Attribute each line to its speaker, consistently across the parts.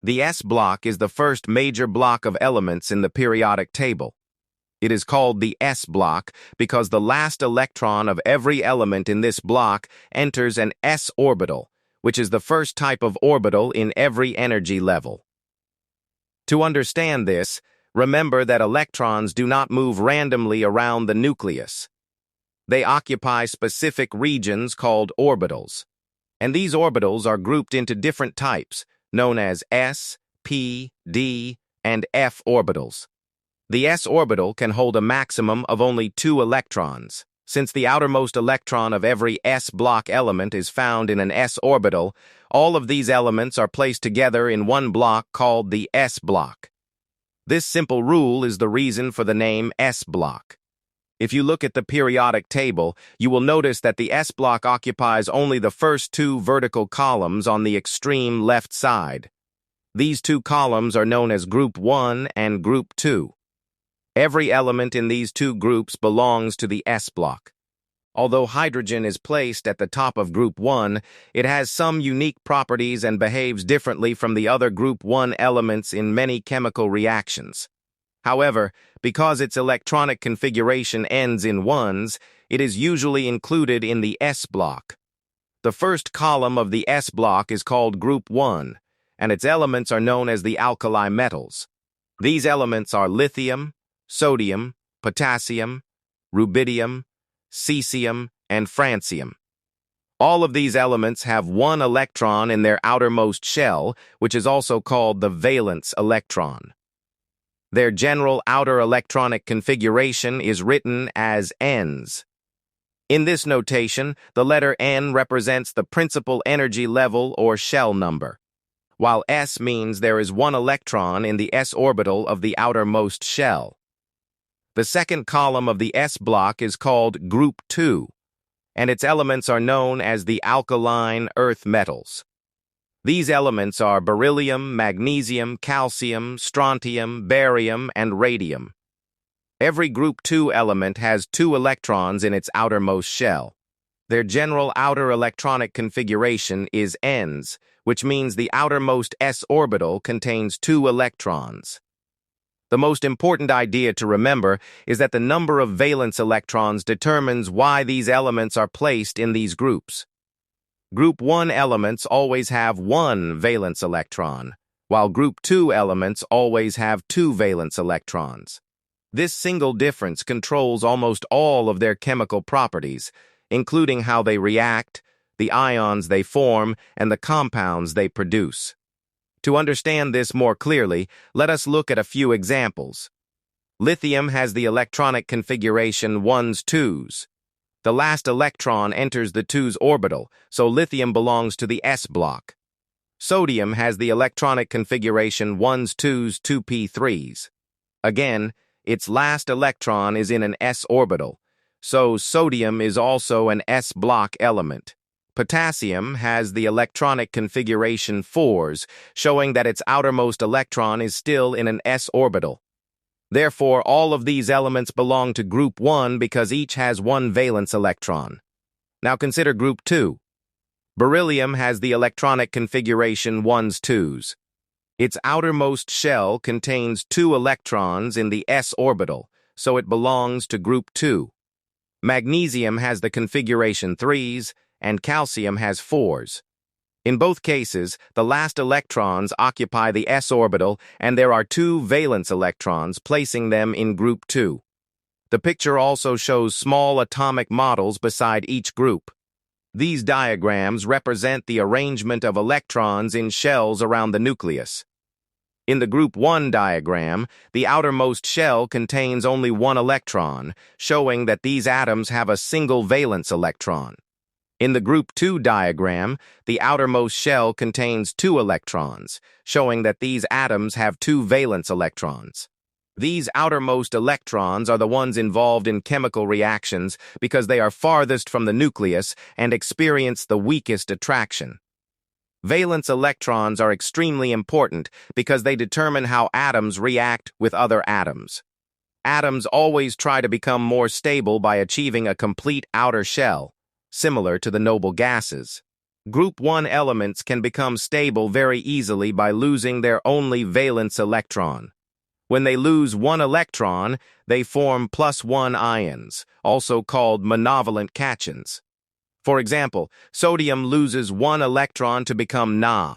Speaker 1: The S block is the first major block of elements in the periodic table. It is called the S block because the last electron of every element in this block enters an S orbital, which is the first type of orbital in every energy level. To understand this, remember that electrons do not move randomly around the nucleus. They occupy specific regions called orbitals, and these orbitals are grouped into different types, known as S, P, D, and F orbitals. The S orbital can hold a maximum of only 2 electrons. Since the outermost electron of every S block element is found in an S orbital, all of these elements are placed together in one block called the S block. This simple rule is the reason for the name S block. If you look at the periodic table, you will notice that the S block occupies only the first 2 vertical columns on the extreme left side. These 2 columns are known as Group 1 and Group 2. Every element in these 2 groups belongs to the S block. Although hydrogen is placed at the top of Group 1, it has some unique properties and behaves differently from the other Group 1 elements in many chemical reactions. However, because its electronic configuration ends in 1s, it is usually included in the S block. The first column of the S block is called Group 1, and its elements are known as the alkali metals. These elements are lithium, sodium, potassium, rubidium, cesium, and francium. All of these elements have 1 electron in their outermost shell, which is also called the valence electron. Their general outer electronic configuration is written as Ns. In this notation, the letter N represents the principal energy level or shell number, while S means there is 1 electron in the S orbital of the outermost shell. The second column of the S block is called Group 2, and its elements are known as the Alkaline Earth Metals. These elements are beryllium, magnesium, calcium, strontium, barium, and radium. Every Group 2 element has 2 electrons in its outermost shell. Their general outer electronic configuration is Ns, which means the outermost S orbital contains 2 electrons. The most important idea to remember is that the number of valence electrons determines why these elements are placed in these groups. Group 1 elements always have 1 valence electron, while Group 2 elements always have 2 valence electrons. This single difference controls almost all of their chemical properties, including how they react, the ions they form, and the compounds they produce. To understand this more clearly, let us look at a few examples. Lithium has the electronic configuration 1s 2s. The last electron enters the 2s orbital, so lithium belongs to the S block. Sodium has the electronic configuration 1s 2s 2p3s. Again, its last electron is in an S orbital, so sodium is also an S block element. Potassium has the electronic configuration 4s, showing that its outermost electron is still in an S orbital. Therefore, all of these elements belong to Group 1 because each has 1 valence electron. Now consider Group 2. Beryllium has the electronic configuration 1s 2s. Its outermost shell contains 2 electrons in the S orbital, so it belongs to Group 2. Magnesium has the configuration 3s, and calcium has 4s. In both cases, the last electrons occupy the S orbital, and there are 2 valence electrons, placing them in Group 2. The picture also shows small atomic models beside each group. These diagrams represent the arrangement of electrons in shells around the nucleus. In the Group 1 diagram, the outermost shell contains only 1 electron, showing that these atoms have a single valence electron. In the Group 2 diagram, the outermost shell contains 2 electrons, showing that these atoms have 2 valence electrons. These outermost electrons are the ones involved in chemical reactions because they are farthest from the nucleus and experience the weakest attraction. Valence electrons are extremely important because they determine how atoms react with other atoms. Atoms always try to become more stable by achieving a complete outer shell, similar to the noble gases. Group 1 elements can become stable very easily by losing their only valence electron. When they lose one electron, they form +1 ions, also called monovalent cations. For example, sodium loses one electron to become Na.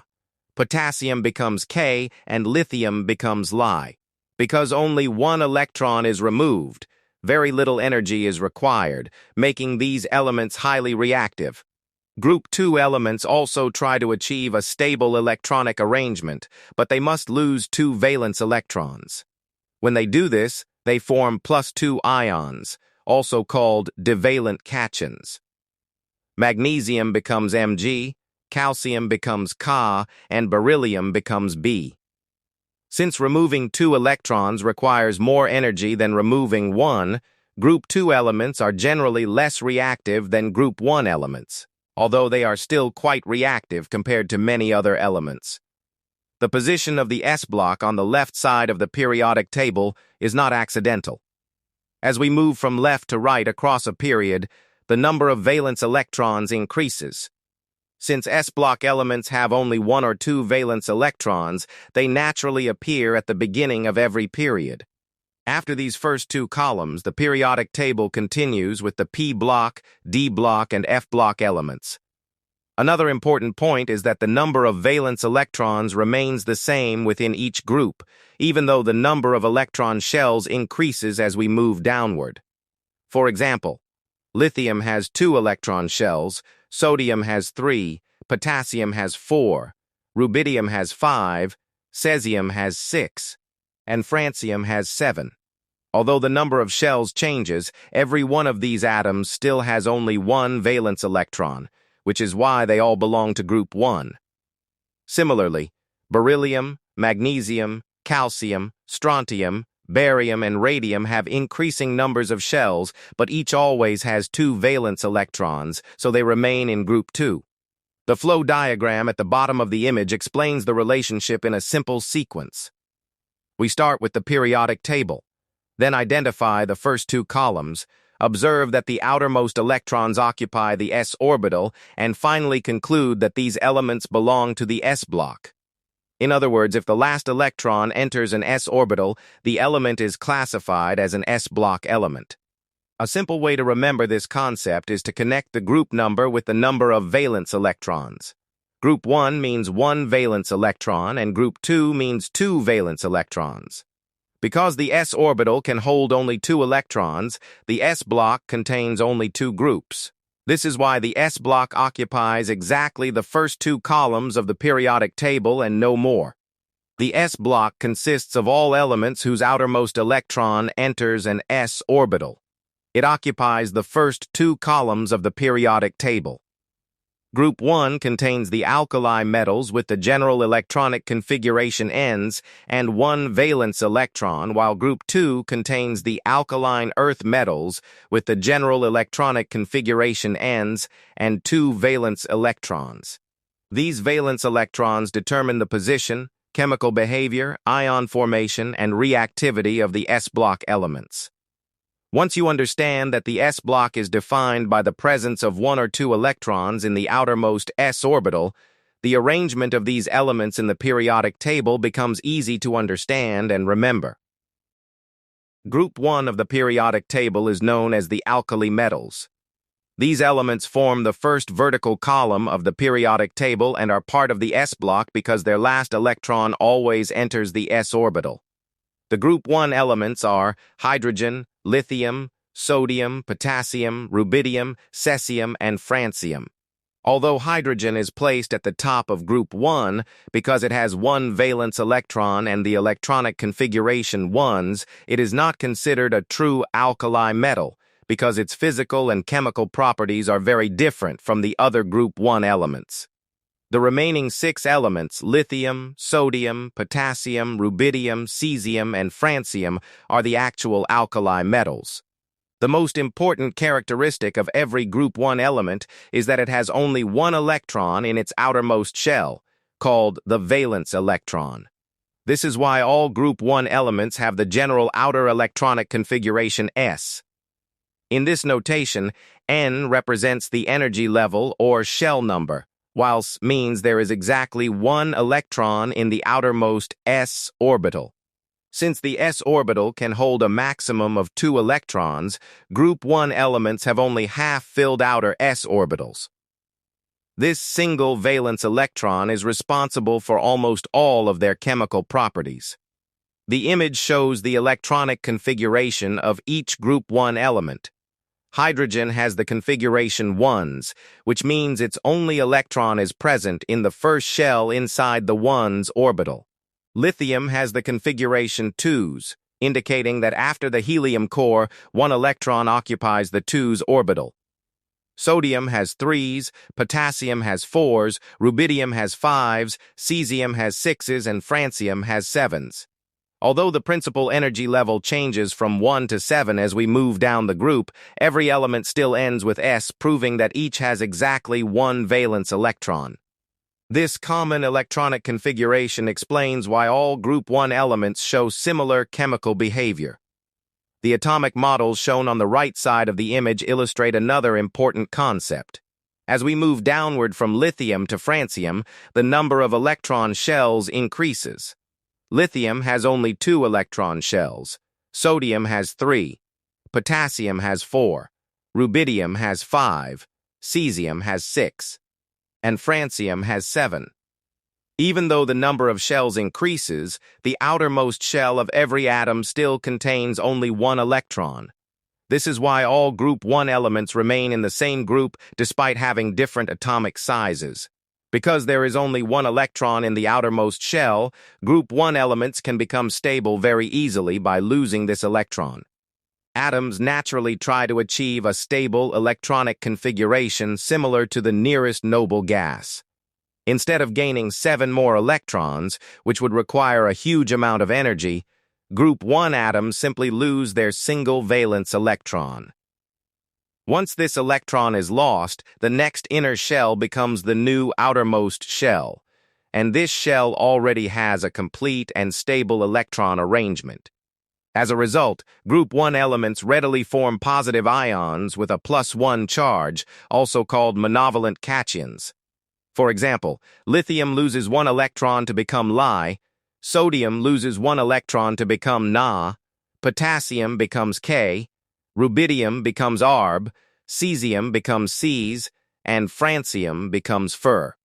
Speaker 1: Potassium becomes K, and lithium becomes Li. Because only one electron is removed, very little energy is required, making these elements highly reactive. Group 2 elements also try to achieve a stable electronic arrangement, but they must lose two valence electrons. When they do this, they form +2 ions, also called divalent cations. Magnesium becomes Mg, calcium becomes Ca, and beryllium becomes B. Since removing two electrons requires more energy than removing one, Group 2 elements are generally less reactive than Group 1 elements, although they are still quite reactive compared to many other elements. The position of the S block on the left side of the periodic table is not accidental. As we move from left to right across a period, the number of valence electrons increases. Since S-block elements have only one or two valence electrons, they naturally appear at the beginning of every period. After these first two columns, the periodic table continues with the P-block, D-block, and F-block elements. Another important point is that the number of valence electrons remains the same within each group, even though the number of electron shells increases as we move downward. For example, lithium has 2 electron shells, sodium has 3, potassium has 4, rubidium has 5, cesium has 6, and francium has 7. Although the number of shells changes, every one of these atoms still has only one valence electron, which is why they all belong to Group 1. Similarly, beryllium, magnesium, calcium, strontium, barium, and radium have increasing numbers of shells, but each always has 2 valence electrons, so they remain in Group 2. The flow diagram at the bottom of the image explains the relationship in a simple sequence. We start with the periodic table, then identify the first two columns, observe that the outermost electrons occupy the s orbital, and finally conclude that these elements belong to the s block. In other words, if the last electron enters an s orbital, the element is classified as an s block element. A simple way to remember this concept is to connect the group number with the number of valence electrons. Group 1 means 1 valence electron, and Group 2 means 2 valence electrons. Because the s orbital can hold only 2 electrons, the s block contains only 2 groups. This is why the s block occupies exactly the first 2 columns of the periodic table and no more. The s block consists of all elements whose outermost electron enters an s orbital. It occupies the first 2 columns of the periodic table. Group 1 contains the alkali metals with the general electronic configuration Ns and 1 valence electron, while Group 2 contains the alkaline earth metals with the general electronic configuration Ns and 2 valence electrons. These valence electrons determine the position, chemical behavior, ion formation, and reactivity of the s-block elements. Once you understand that the s block is defined by the presence of 1 or 2 electrons in the outermost s orbital, the arrangement of these elements in the periodic table becomes easy to understand and remember. Group 1 of the periodic table is known as the alkali metals. These elements form the first vertical column of the periodic table and are part of the s block because their last electron always enters the s orbital. The Group 1 elements are hydrogen, lithium, sodium, potassium, rubidium, cesium, and francium. Although hydrogen is placed at the top of Group 1 because it has 1 valence electron and the electronic configuration 1s, it is not considered a true alkali metal because its physical and chemical properties are very different from the other Group 1 elements. The remaining 6 elements, lithium, sodium, potassium, rubidium, cesium, and francium, are the actual alkali metals. The most important characteristic of every Group 1 element is that it has only 1 electron in its outermost shell, called the valence electron. This is why all Group 1 elements have the general outer electronic configuration S. In this notation, N represents the energy level or shell number, whilst means there is exactly one electron in the outermost s orbital. Since the s orbital can hold a maximum of 2 electrons, group 1 elements have only half-filled outer s orbitals. This single valence electron is responsible for almost all of their chemical properties. The image shows the electronic configuration of each group 1 element. Hydrogen has the configuration 1s, which means its only electron is present in the first shell inside the 1s orbital. Lithium has the configuration 2s, indicating that after the helium core, 1 electron occupies the 2s orbital. Sodium has 3s, potassium has 4s, rubidium has 5s, cesium has 6s, and francium has 7s. Although the principal energy level changes from 1 to 7 as we move down the group, every element still ends with S, proving that each has exactly 1 valence electron. This common electronic configuration explains why all group 1 elements show similar chemical behavior. The atomic models shown on the right side of the image illustrate another important concept. As we move downward from lithium to francium, the number of electron shells increases. Lithium has only 2 electron shells. Sodium has 3. Potassium has 4. Rubidium has 5. Cesium has 6. And francium has 7. Even though the number of shells increases, the outermost shell of every atom still contains only 1 electron. This is why all group 1 elements remain in the same group despite having different atomic sizes. Because there is only 1 electron in the outermost shell, group 1 elements can become stable very easily by losing this electron. Atoms naturally try to achieve a stable electronic configuration similar to the nearest noble gas. Instead of gaining 7 more electrons, which would require a huge amount of energy, group 1 atoms simply lose their single valence electron. Once this electron is lost, the next inner shell becomes the new outermost shell, and this shell already has a complete and stable electron arrangement. As a result, group 1 elements readily form positive ions with a +1 charge, also called monovalent cations. For example, lithium loses 1 electron to become Li, sodium loses 1 electron to become Na, potassium becomes K, rubidium becomes Arb, cesium becomes Cs, and francium becomes Fer.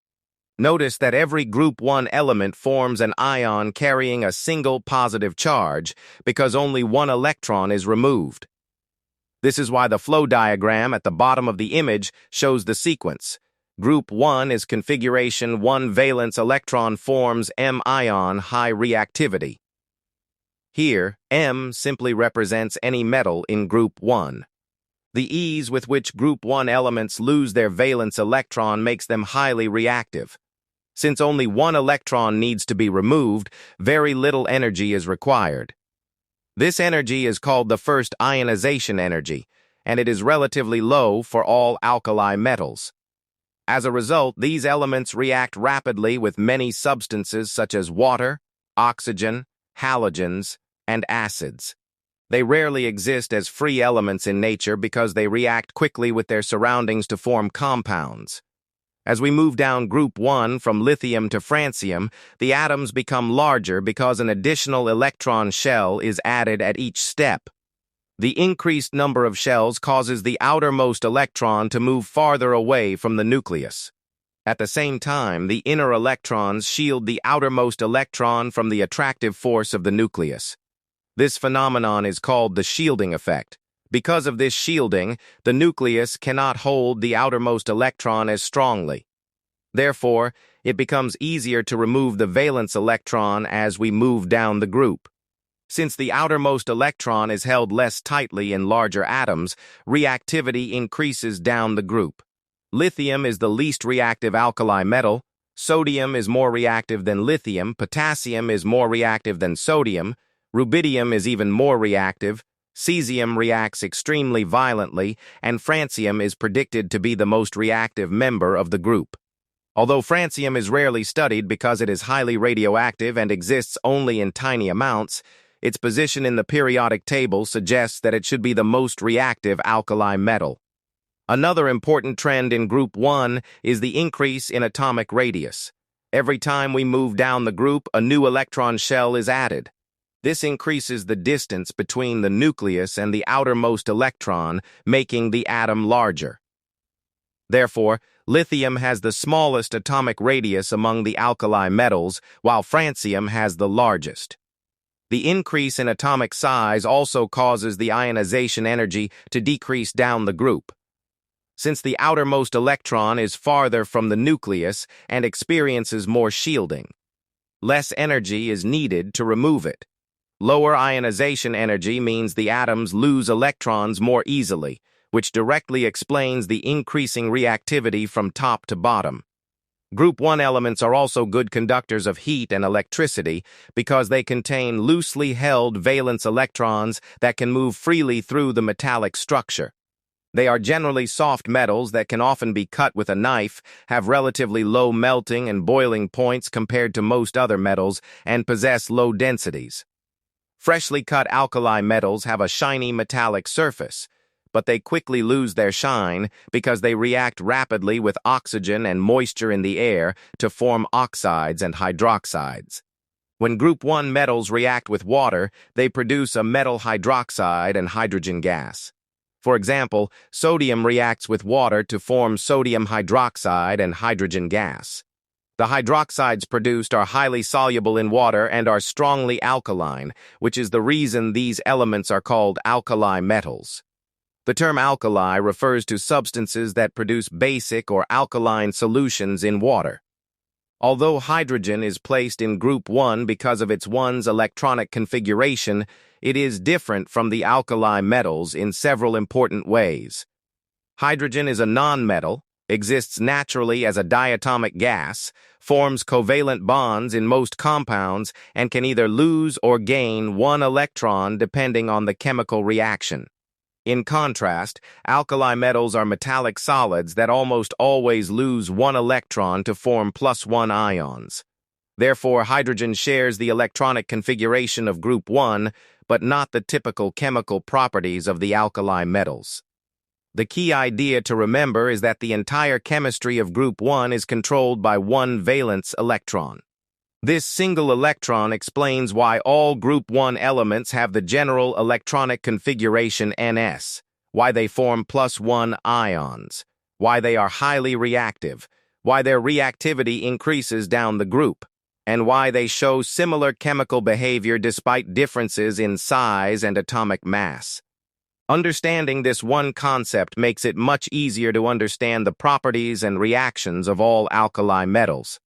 Speaker 1: Notice that every group 1 element forms an ion carrying a single positive charge because only 1 electron is removed. This is why the flow diagram at the bottom of the image shows the sequence. Group 1 is configuration 1 valence electron forms M-ion high reactivity. Here, M simply represents any metal in group 1. The ease with which group 1 elements lose their valence electron makes them highly reactive. Since only 1 electron needs to be removed, very little energy is required. This energy is called the first ionization energy, and it is relatively low for all alkali metals. As a result, these elements react rapidly with many substances such as water, oxygen, halogens, and acids. They rarely exist as free elements in nature because they react quickly with their surroundings to form compounds. As we move down group 1 from lithium to francium, the atoms become larger because an additional electron shell is added at each step. The increased number of shells causes the outermost electron to move farther away from the nucleus. At the same time, the inner electrons shield the outermost electron from the attractive force of the nucleus. This phenomenon is called the shielding effect. Because of this shielding, the nucleus cannot hold the outermost electron as strongly. Therefore, it becomes easier to remove the valence electron as we move down the group. Since the outermost electron is held less tightly in larger atoms, reactivity increases down the group. Lithium is the least reactive alkali metal, sodium is more reactive than lithium, potassium is more reactive than sodium, rubidium is even more reactive, cesium reacts extremely violently, and francium is predicted to be the most reactive member of the group. Although francium is rarely studied because it is highly radioactive and exists only in tiny amounts, its position in the periodic table suggests that it should be the most reactive alkali metal. Another important trend in Group 1 is the increase in atomic radius. Every time we move down the group, a new electron shell is added. This increases the distance between the nucleus and the outermost electron, making the atom larger. Therefore, lithium has the smallest atomic radius among the alkali metals, while francium has the largest. The increase in atomic size also causes the ionization energy to decrease down the group. Since the outermost electron is farther from the nucleus and experiences more shielding, less energy is needed to remove it. Lower ionization energy means the atoms lose electrons more easily, which directly explains the increasing reactivity from top to bottom. Group 1 elements are also good conductors of heat and electricity because they contain loosely held valence electrons that can move freely through the metallic structure. They are generally soft metals that can often be cut with a knife, have relatively low melting and boiling points compared to most other metals, and possess low densities. Freshly cut alkali metals have a shiny metallic surface, but they quickly lose their shine because they react rapidly with oxygen and moisture in the air to form oxides and hydroxides. When Group 1 metals react with water, they produce a metal hydroxide and hydrogen gas. For example, sodium reacts with water to form sodium hydroxide and hydrogen gas. The hydroxides produced are highly soluble in water and are strongly alkaline, which is the reason these elements are called alkali metals. The term alkali refers to substances that produce basic or alkaline solutions in water. Although hydrogen is placed in Group 1 because of its 1's electronic configuration, it is different from the alkali metals in several important ways. Hydrogen is a nonmetal, exists naturally as a diatomic gas, forms covalent bonds in most compounds, and can either lose or gain 1 electron depending on the chemical reaction. In contrast, alkali metals are metallic solids that almost always lose 1 electron to form +1 ions. Therefore, hydrogen shares the electronic configuration of Group 1, but not the typical chemical properties of the alkali metals. The key idea to remember is that the entire chemistry of Group 1 is controlled by 1 valence electron. This single electron explains why all Group 1 elements have the general electronic configuration Ns, why they form +1 ions, why they are highly reactive, why their reactivity increases down the group, and why they show similar chemical behavior despite differences in size and atomic mass. Understanding this one concept makes it much easier to understand the properties and reactions of all alkali metals.